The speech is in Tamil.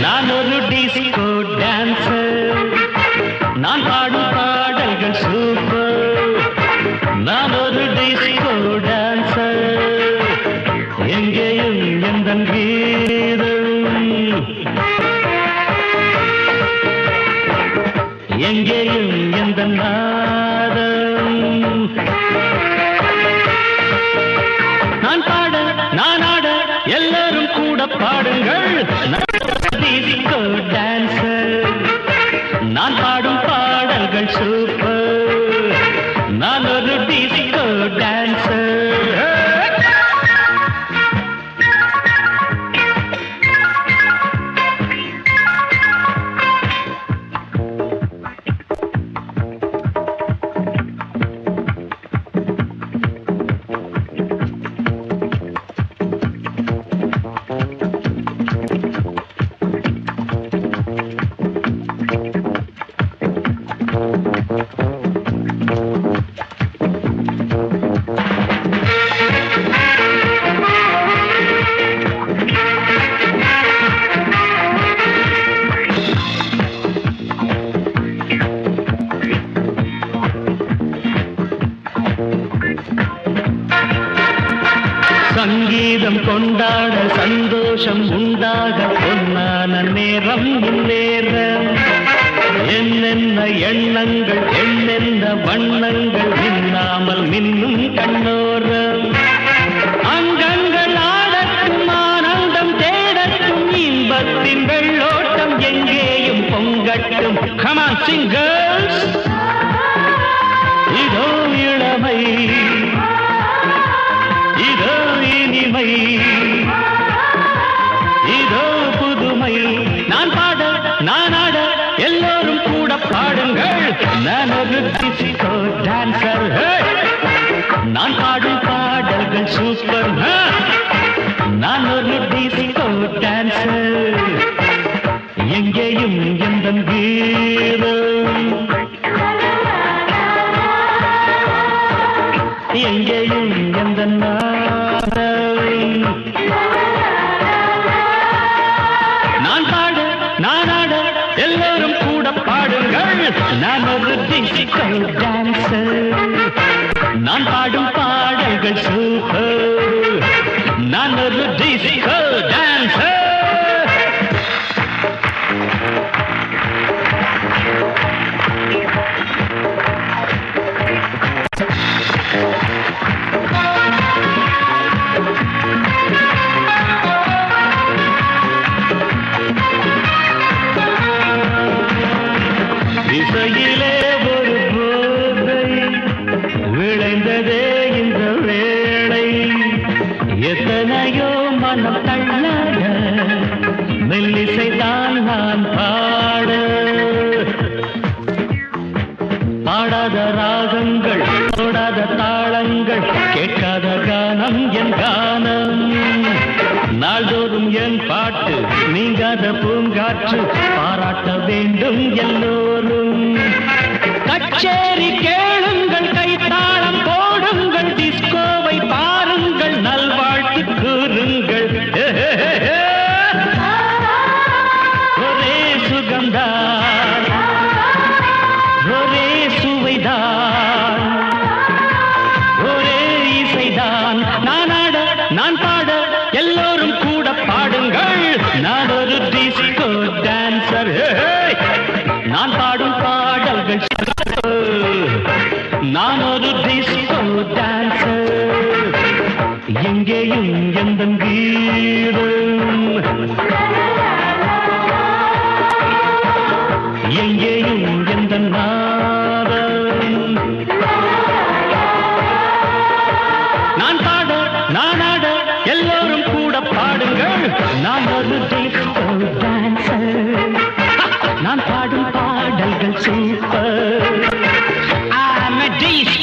நான் ஒரு டிஸ்கோ டான்சர், நான் பாடும் பாடல்கள் சூப்பர். நான் ஒரு டிஸ்கோ டான்சர், எங்கேயும் எந்த கீதம், எங்கேயும் எந்த நாதம். நான் பாட நான் ஆட எல்லாரும் கூட பாடுங்கள். டிஸ்கோ டான்சர், நான் பாடும் பாடல்கள் சூப்பர். நான் ஒரு டிஸ்கோ டான்சர். சங்கீதம் கொண்டாட சந்தோஷம் உண்டாக பொன்னான நேரம் இந்நேரம். என்னென்ன எண்ணங்கள் என்னென்ன வண்ணங்கள் மின்னாமல் மின்னும் கண்ணோரம். அங்கங்கள் ஆடட்டும் ஆனந்தம் தேடட்டும் இன்பத்தின் வெள்ளோட்டம் எங்கேயும் பொங்கட்டும். Come on sing girls, இதோ இளமை, இதோ இனிமை, இதோ புதுமை. நான் பாட நான் ஆட எல்லோரும் கூட பாடுங்கள். நான் ஒரு டிஸ்கோ டான்சர், நான் பாடும் பாடல்கள் சூப்பர். நான் ஒரு டிஸ்கோ டான்சர், எங்கேயும் எந்த கீதம், எங்கேயும் எந்த நாதம். நான் பாட நான் ஆட எல்லோரும் கூட பாடுங்கள். நான் ஒரு டிஸ்கோ டான்சர், நான் பாடும் பாடல்கள் சூப்பர். நான் ஒரு டிஸ்கோ டான்சர். இசையிலே ஒரு போதை விளைந்ததே இந்த வேளை. எத்தனையோ மனம் தள்ளாட மெல்லிசைதான் நான் பாட. பாடாத ராகங்கள் தொடாத தாளங்கள் கேட்காத கானம் என் கானம். நாள்தோறும் என் பாட்டு நீங்காத பூங்காற்று பாராட்ட வேண்டும் எல்லோரும். கச்சேரி கேளுங்கள், கைத்தாளம் போடுங்கள், டிஸ்கோவை பாருங்கள், நல்வாழ்த்து கூறுங்கள். ஒரே சுகம்தான், ஒரே சுவைதான், ஒரே இசைதான். நான் ஆட நான் பாட எல்லோரும் கூட பாடுங்கள். நான் ஒரு டிஸ்கோ டான்சர், நான் பாடும் பாடல்கள். நான் ஒரு டிஸ்கோ டான்சர், எங்கேயும் எந்த கீதம், எங்கேயும் எந்த நாதம். நான் பாட நான் ஆட எல்லோரும் கூட பாடுங்கள். நான் ஒரு டிஸ்கோ டான்சர், நான் பாடும் பாடல்கள் சூப்பர். I'm a disco